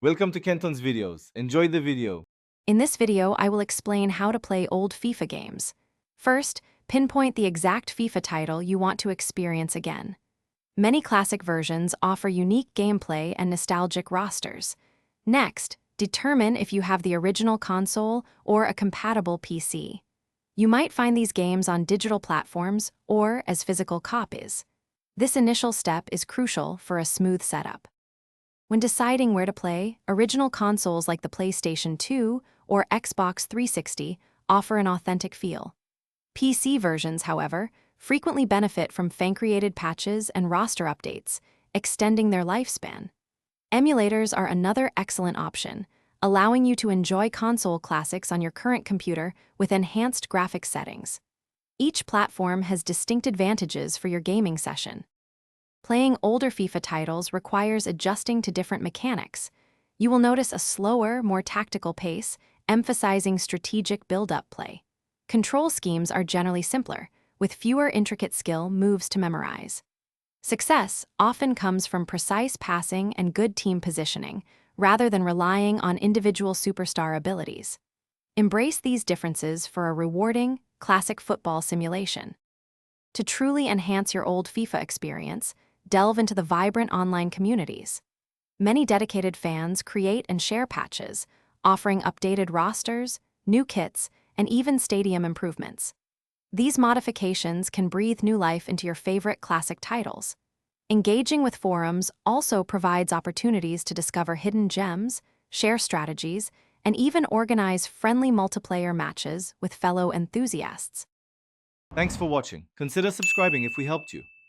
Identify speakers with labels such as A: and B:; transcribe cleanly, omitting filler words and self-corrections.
A: Welcome to Kenton's videos. Enjoy the video.
B: In this video, I will explain how to play old FIFA games. First, pinpoint the exact FIFA title you want to experience again. Many classic versions offer unique gameplay and nostalgic rosters. Next, determine if you have the original console or a compatible PC. You might find these games on digital platforms or as physical copies. This initial step is crucial for a smooth setup. When deciding where to play, original consoles like the PlayStation 2 or Xbox 360 offer an authentic feel. PC versions, however, frequently benefit from fan-created patches and roster updates, extending their lifespan. Emulators are another excellent option, allowing you to enjoy console classics on your current computer with enhanced graphics settings. Each platform has distinct advantages for your gaming session. Playing older FIFA titles requires adjusting to different mechanics. You will notice a slower, more tactical pace, emphasizing strategic build-up play. Control schemes are generally simpler, with fewer intricate skill moves to memorize. Success often comes from precise passing and good team positioning, rather than relying on individual superstar abilities. Embrace these differences for a rewarding, classic football simulation. To truly enhance your old FIFA experience, delve into the vibrant online communities. Many dedicated fans create and share patches, offering updated rosters, new kits, and even stadium improvements. These modifications can breathe new life into your favorite classic titles. Engaging with forums also provides opportunities to discover hidden gems, share strategies, and even organize friendly multiplayer matches with fellow enthusiasts.
A: Thanks for watching. Consider subscribing if we helped you.